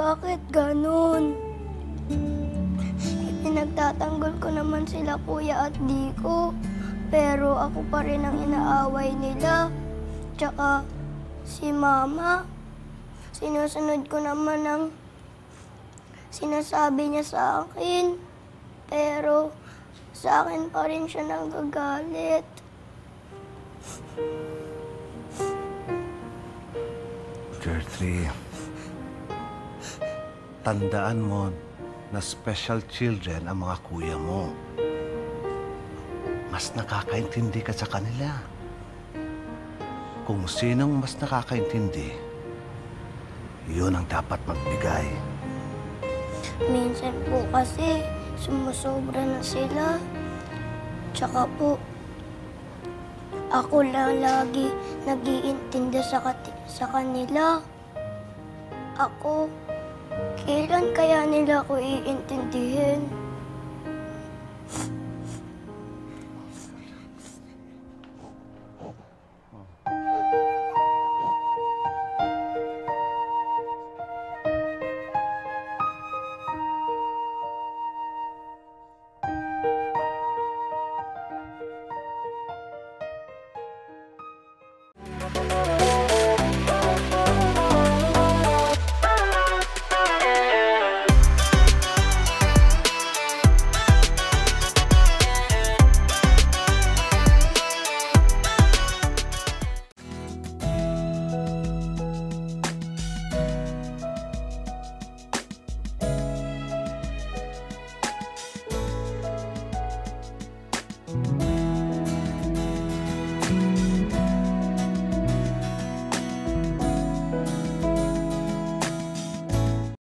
Bakit ganun? Pinagtatanggol ko naman sila kuya at di ko. Pero ako pa rin ang inaaway nila. Tsaka si mama, sinusunod ko naman ang sinasabi niya sa akin. Pero sa akin pa rin siya nagagalit. Gertrude, tandaan mo na special children ang mga kuya mo. Mas nakakaintindi ka sa kanila. Kung sinong mas nakakaintindi, yun ang dapat magbigay. Minsan po kasi sumusobra na sila. Tsaka po, ako lang lagi nag-iintindi sa kanila. Ako, kailan kaya nila ako iintindihin?